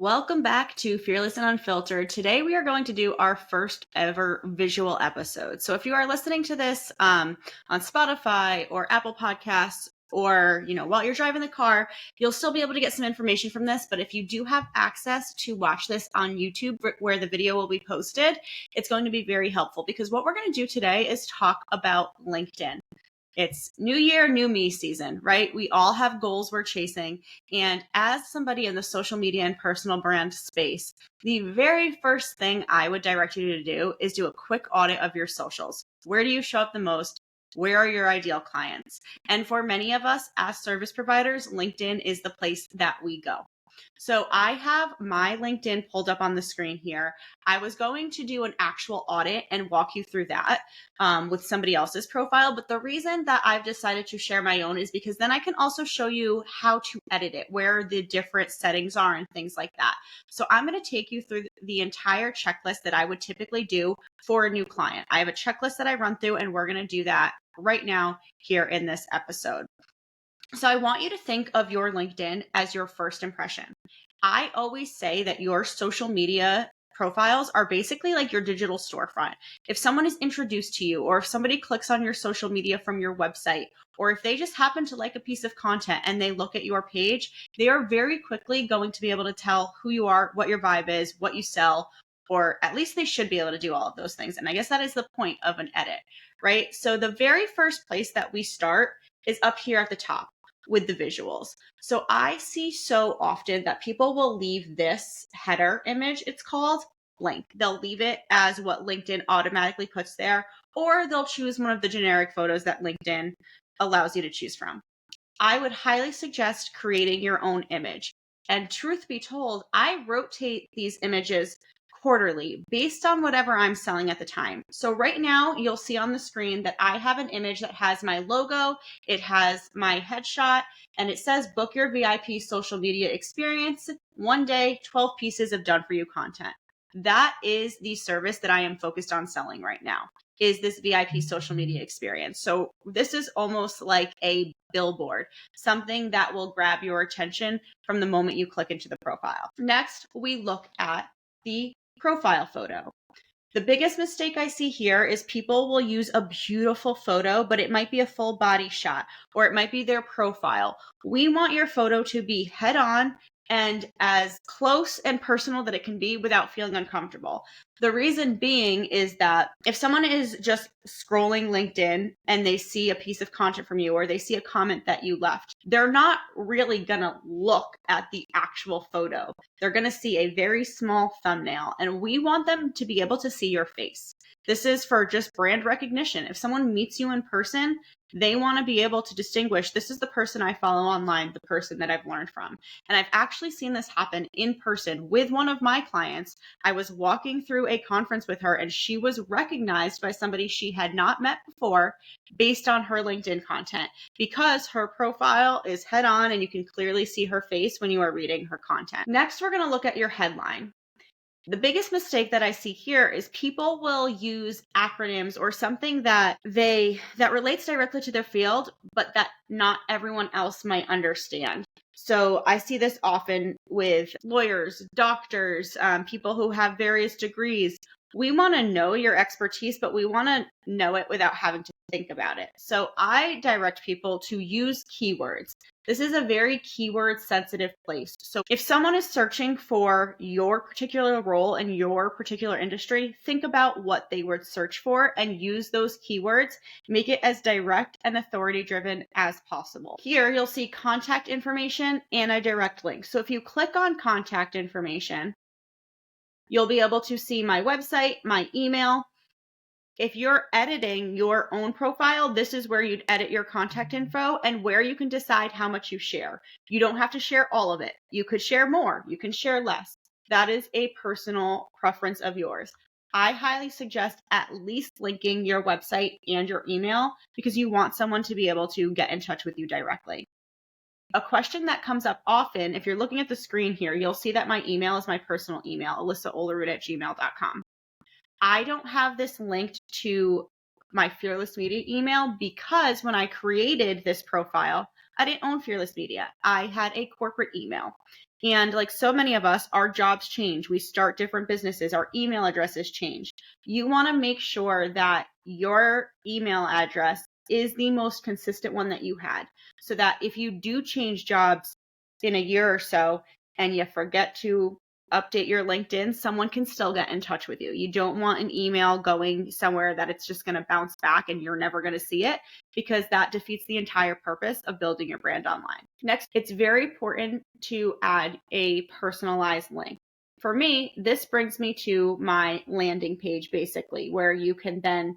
Welcome back to Fearless and Unfiltered. Today we are going to do our first ever visual episode. So if you are listening to this on Spotify or Apple Podcasts or, while you're driving the car, you'll still be able to get some information from this. But if you do have access to watch this on YouTube where the video will be posted, it's going to be very helpful because what we're going to do today is talk about LinkedIn. It's new year, new me season, right? We all have goals we're chasing. And as somebody in the social media and personal brand space, the very first thing I would direct you to do is do a quick audit of your socials. Where do you show up the most? Where are your ideal clients? And for many of us as service providers, LinkedIn is the place that we go. So I have my LinkedIn pulled up on the screen here. I was going to do an actual audit and walk you through that with somebody else's profile. But the reason that I've decided to share my own is because then I can also show you how to edit it, where the different settings are and things like that. So I'm going to take you through the entire checklist that I would typically do for a new client. I have a checklist that I run through, and we're going to do that right now here in this episode. So I want you to think of your LinkedIn as your first impression. I always say that your social media profiles are basically like your digital storefront. If someone is introduced to you, or if somebody clicks on your social media from your website, or if they just happen to like a piece of content and they look at your page, they are very quickly going to be able to tell who you are, what your vibe is, what you sell, or at least they should be able to do all of those things. And I guess that is the point of an edit, right? So the very first place that we start is up here at the top with the visuals. So I see so often that people will leave this header image, it's called, blank. They'll leave it as what LinkedIn automatically puts there, or they'll choose one of the generic photos that LinkedIn allows you to choose from. I would highly suggest creating your own image. And truth be told, I rotate these images quarterly based on whatever I'm selling at the time. So right now you'll see on the screen that I have an image that has my logo, it has my headshot, and it says book your VIP social media experience, 1 day, 12 pieces of done for you content. That is the service that I am focused on selling right now, is this VIP social media experience. So this is almost like a billboard, something that will grab your attention from the moment you click into the profile. Next, we look at the profile photo. The biggest mistake I see here is people will use a beautiful photo, but it might be a full body shot, or it might be their profile. We want your photo to be head on and as close and personal that it can be without feeling uncomfortable. The reason being is that if someone is just scrolling LinkedIn and they see a piece of content from you, or they see a comment that you left, they're not really going to look at the actual photo. They're going to see a very small thumbnail, and we want them to be able to see your face. This is for just brand recognition. If someone meets you in person, they want to be able to distinguish, this is the person I follow online, the person that I've learned from. And I've actually seen this happen in person with one of my clients. I was walking through a conference with her, and she was recognized by somebody she had not met before based on her LinkedIn content, because her profile is head on and you can clearly see her face when you are reading her content. Next, we're going to look at your headline. The biggest mistake that I see here is people will use acronyms or something that relates directly to their field, but that not everyone else might understand. So I see this often with lawyers, doctors, people who have various degrees. We want to know your expertise, but we want to know it without having to think about it. So I direct people to use keywords. This is a very keyword sensitive place. So if someone is searching for your particular role in your particular industry, think about what they would search for and use those keywords. Make it as direct and authority driven as possible. Here you'll see contact information and a direct link. So if you click on contact information, you'll be able to see my website, my email. If you're editing your own profile, this is where you'd edit your contact info and where you can decide how much you share. You don't have to share all of it. You could share more. You can share less. That is a personal preference of yours. I highly suggest at least linking your website and your email, because you want someone to be able to get in touch with you directly. A question that comes up often, if you're looking at the screen here, you'll see that my email is my personal email, alyssaolerud@gmail.com. I don't have this linked to my Fearless Media email because when I created this profile, I didn't own Fearless Media. I had a corporate email. And like so many of us, our jobs change. We start different businesses. Our email addresses change. You want to make sure that your email address is the most consistent one that you had, so that if you do change jobs in a year or so and you forget to update your LinkedIn, someone can still get in touch with you. You don't want an email going somewhere that it's just going to bounce back and you're never going to see it, because that defeats the entire purpose of building your brand online. Next, it's very important to add a personalized link. For me, this brings me to my landing page, basically, where you can then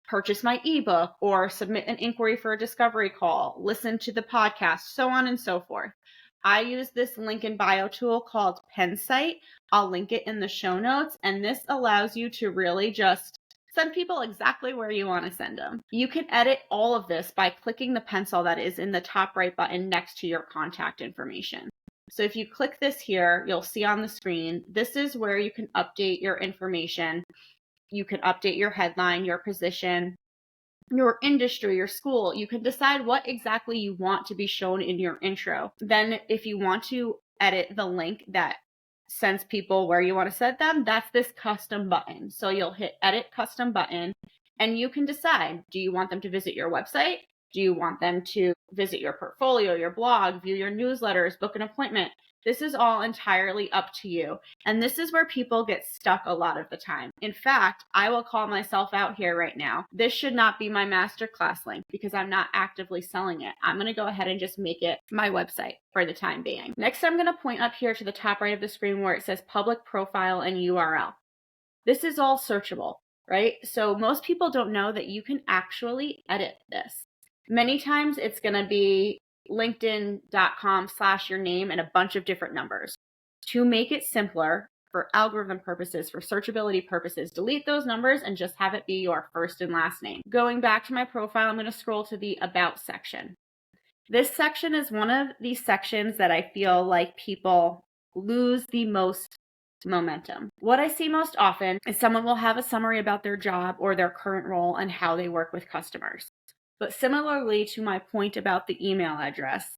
purchase my ebook or submit an inquiry for a discovery call, listen to the podcast, so on and so forth. I use this link in bio tool called Pensite. I'll link it in the show notes, and this allows you to really just send people exactly where you want to send them. You can edit all of this by clicking the pencil that is in the top right button next to your contact information. So if you click this here, you'll see on the screen, this is where you can update your information. You can update your headline, your position, your industry, your school. You can decide what exactly you want to be shown in your intro. Then if you want to edit the link that sends people where you want to send them, that's this custom button. So you'll hit edit custom button and you can decide, do you want them to visit your website? Do you want them to visit your portfolio, your blog, view your newsletters, book an appointment? This is all entirely up to you. And this is where people get stuck a lot of the time. In fact, I will call myself out here right now. This should not be my masterclass link because I'm not actively selling it. I'm going to go ahead and just make it my website for the time being. Next, I'm going to point up here to the top right of the screen where it says public profile and URL. This is all searchable, right? So most people don't know that you can actually edit this. Many times it's going to be linkedin.com/your name and a bunch of different numbers. To make it simpler for algorithm purposes, for searchability purposes, delete those numbers and just have it be your first and last name. Going back to my profile, I'm going to scroll to the About section. This section is one of these sections that I feel like people lose the most momentum. What I see most often is someone will have a summary about their job or their current role and how they work with customers. But similarly to my point about the email address,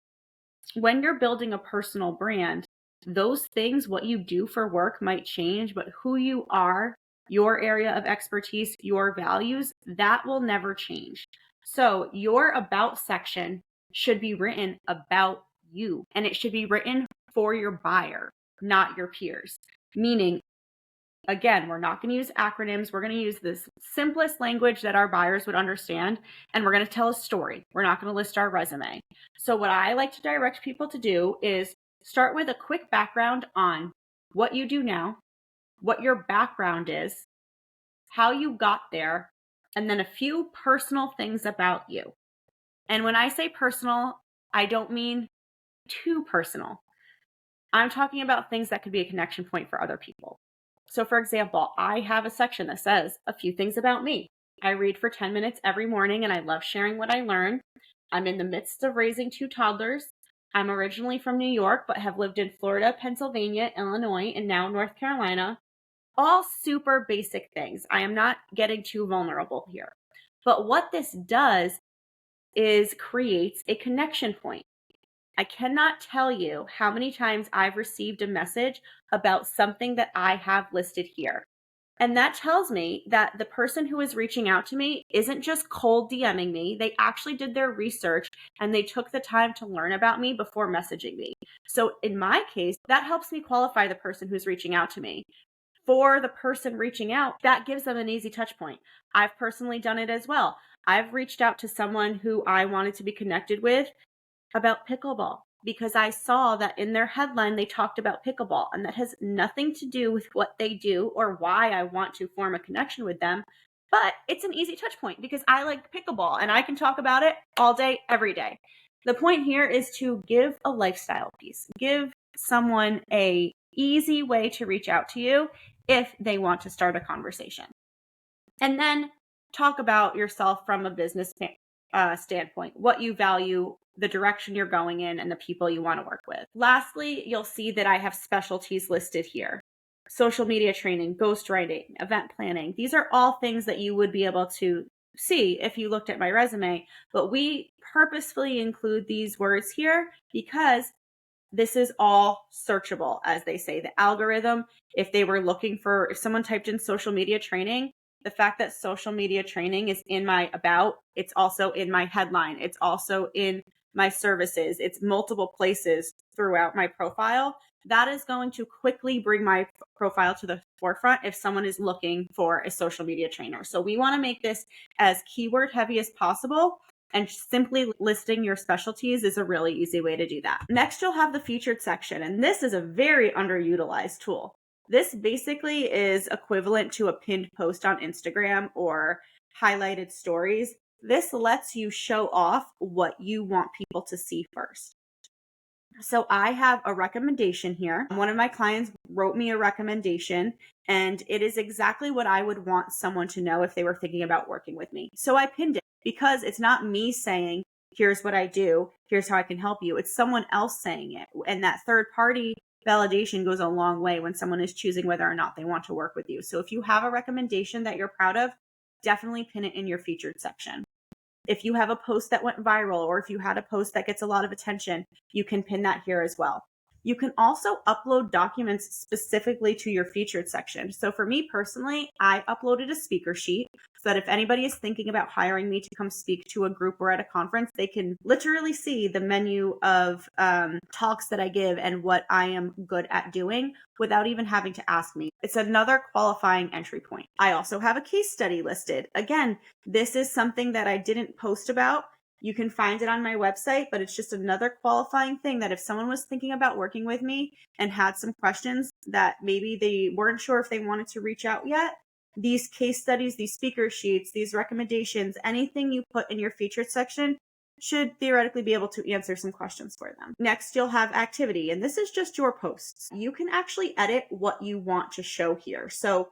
when you're building a personal brand, those things, what you do for work might change, but who you are, your area of expertise, your values, that will never change. So your About section should be written about you, and it should be written for your buyer, not your peers. Meaning, again, we're not going to use acronyms. We're going to use this simplest language that our buyers would understand, and we're going to tell a story. We're not going to list our resume. So what I like to direct people to do is start with a quick background on what you do now, what your background is, how you got there, and then a few personal things about you. And when I say personal, I don't mean too personal. I'm talking about things that could be a connection point for other people. So for example, I have a section that says a few things about me. I read for 10 minutes every morning and I love sharing what I learn. I'm in the midst of raising 2 toddlers. I'm originally from New York, but have lived in Florida, Pennsylvania, Illinois, and now North Carolina. All super basic things. I am not getting too vulnerable here. But what this does is creates a connection point. I cannot tell you how many times I've received a message about something that I have listed here. And that tells me that the person who is reaching out to me isn't just cold DMing me. They actually did their research and they took the time to learn about me before messaging me. So in my case, that helps me qualify the person who's reaching out to me. For the person reaching out, that gives them an easy touch point. I've personally done it as well. I've reached out to someone who I wanted to be connected with about pickleball because I saw that in their headline they talked about pickleball, and that has nothing to do with what they do or why I want to form a connection with them, but it's an easy touch point because I like pickleball and I can talk about it all day, every day. The point here is to give a lifestyle piece, give someone a easy way to reach out to you if they want to start a conversation. And then talk about yourself from a business standpoint, what you value, the direction you're going in, and the people you want to work with. Lastly, you'll see that I have specialties listed here. Social media training, ghostwriting, event planning. These are all things that you would be able to see if you looked at my resume, but we purposefully include these words here because This is all searchable, as they say. The algorithm, if someone typed in social media training, the fact that social media training is in my about, it's also in my headline, it's also in my services, it's multiple places throughout my profile. That is going to quickly bring my profile to the forefront if someone is looking for a social media trainer. So we want to make this as keyword heavy as possible. And simply listing your specialties is a really easy way to do that. Next, you'll have the featured section. And this is a very underutilized tool. This basically is equivalent to a pinned post on Instagram or highlighted stories. This lets you show off what you want people to see first. So I have a recommendation here. One of my clients wrote me a recommendation, and it is exactly what I would want someone to know if they were thinking about working with me. So I pinned it because it's not me saying, here's what I do, here's how I can help you. It's someone else saying it. And that third party validation goes a long way when someone is choosing whether or not they want to work with you. So if you have a recommendation that you're proud of, definitely pin it in your featured section. If you have a post that went viral, or if you had a post that gets a lot of attention, you can pin that here as well. You can also upload documents specifically to your featured section. So for me personally, I uploaded a speaker sheet so that if anybody is thinking about hiring me to come speak to a group or at a conference, they can literally see the menu of talks that I give and what I am good at doing without even having to ask me. It's another qualifying entry point. I also have a case study listed. Again, this is something that I didn't post about. You can find it on my website, but it's just another qualifying thing that if someone was thinking about working with me and had some questions that maybe they weren't sure if they wanted to reach out yet, these case studies, these speaker sheets, these recommendations, anything you put in your featured section should theoretically be able to answer some questions for them. Next, you'll have activity, and this is just your posts. You can actually edit what you want to show here. So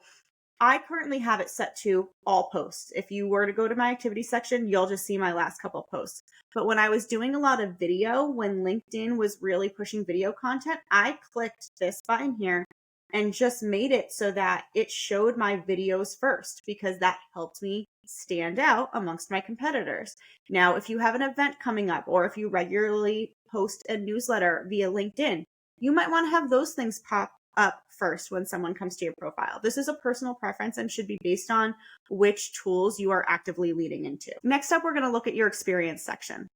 I currently have it set to all posts. If you were to go to my activity section, you'll just see my last couple posts. But when I was doing a lot of video, when LinkedIn was really pushing video content, I clicked this button here and just made it so that it showed my videos first, because that helped me stand out amongst my competitors. Now, if you have an event coming up, or if you regularly post a newsletter via LinkedIn, you might want to have those things pop up first when someone comes to your profile. This is a personal preference and should be based on which tools you are actively leading into. Next up, we're going to look at your experience section.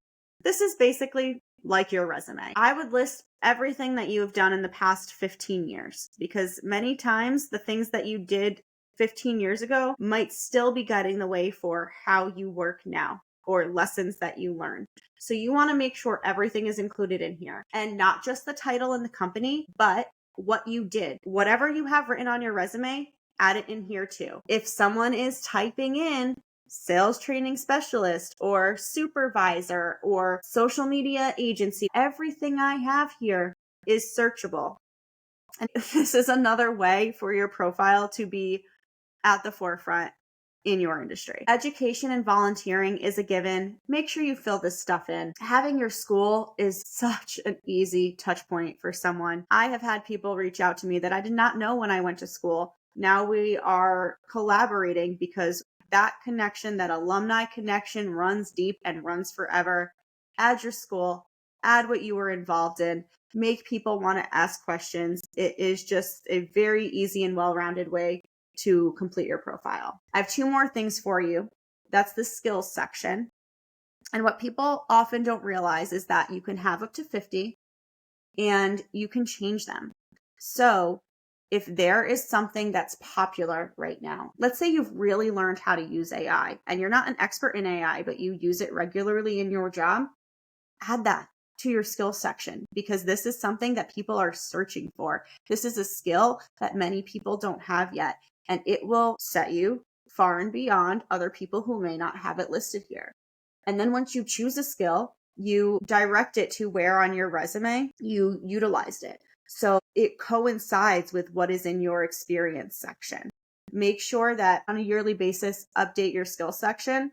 This is basically like your resume. I would list everything that you have done in the past 15 years, because many times the things that you did 15 years ago might still be guiding the way for how you work now, or lessons that you learned. So you want to make sure everything is included in here, and not just the title and the company, but what you did. Whatever you have written on your resume, add it in here too. If someone is typing in sales training specialist or supervisor or social media agency, everything I have here is searchable. And this is another way for your profile to be at the forefront in your industry. Education and volunteering is a given. Make sure you fill this stuff in. Having your school is such an easy touch point for someone. I have had people reach out to me that I did not know when I went to school. Now we are collaborating because that connection, that alumni connection, runs deep and runs forever. Add your school, add what you were involved in, make people want to ask questions. It is just a very easy and well-rounded way to complete your profile. I have two more things for you. That's the skills section. And what people often don't realize is that you can have up to 50 and you can change them. So if there is something that's popular right now, let's say you've really learned how to use AI and you're not an expert in AI, but you use it regularly in your job, add that to your skill section, because this is something that people are searching for. This is a skill that many people don't have yet, and it will set you far and beyond other people who may not have it listed here. And then once you choose a skill, you direct it to where on your resume you utilized it, so it coincides with what is in your experience section. Make sure that on a yearly basis, update your skill section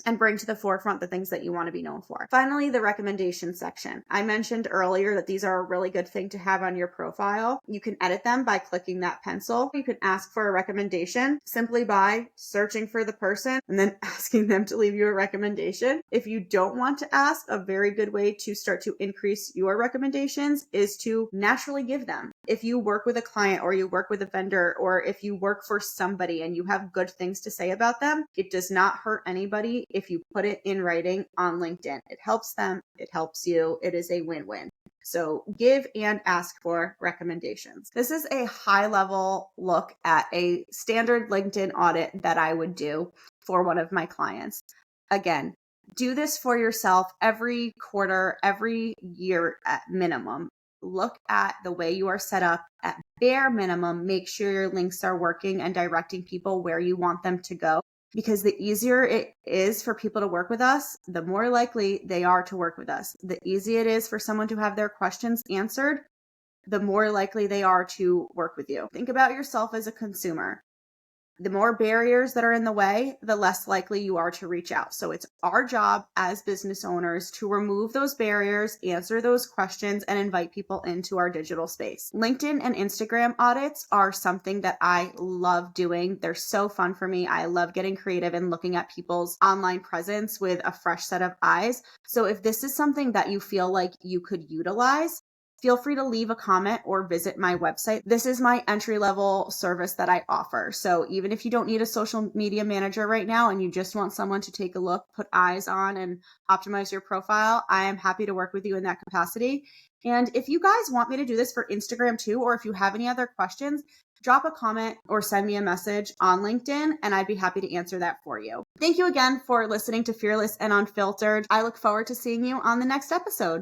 and bring to the forefront the things that you want to be known for. Finally, the recommendation section. I mentioned earlier that these are a really good thing to have on your profile. You can edit them by clicking that pencil. You can ask for a recommendation simply by searching for the person and then asking them to leave you a recommendation. If you don't want to ask, a very good way to start to increase your recommendations is to naturally give them. If you work with a client or you work with a vendor, or if you work for somebody and you have good things to say about them, it does not hurt anybody if you put it in writing on LinkedIn. It helps them, it helps you, it is a win-win. So give and ask for recommendations. This is a high level look at a standard LinkedIn audit that I would do for one of my clients. Again, do this for yourself every quarter, every year at minimum. Look at the way you are set up. At bare minimum, make sure your links are working and directing people where you want them to go. Because the easier it is for people to work with us, the more likely they are to work with us. The easier it is for someone to have their questions answered, the more likely they are to work with you. Think about yourself as a consumer. The more barriers that are in the way, the less likely you are to reach out. So it's our job as business owners to remove those barriers, answer those questions, and invite people into our digital space. LinkedIn and Instagram audits are something that I love doing. They're so fun for me. I love getting creative and looking at people's online presence with a fresh set of eyes. So if this is something that you feel like you could utilize, feel free to leave a comment or visit my website. This is my entry-level service that I offer. So even if you don't need a social media manager right now and you just want someone to take a look, put eyes on, and optimize your profile, I am happy to work with you in that capacity. And if you guys want me to do this for Instagram too, or if you have any other questions, drop a comment or send me a message on LinkedIn and I'd be happy to answer that for you. Thank you again for listening to Fearless and Unfiltered. I look forward to seeing you on the next episode.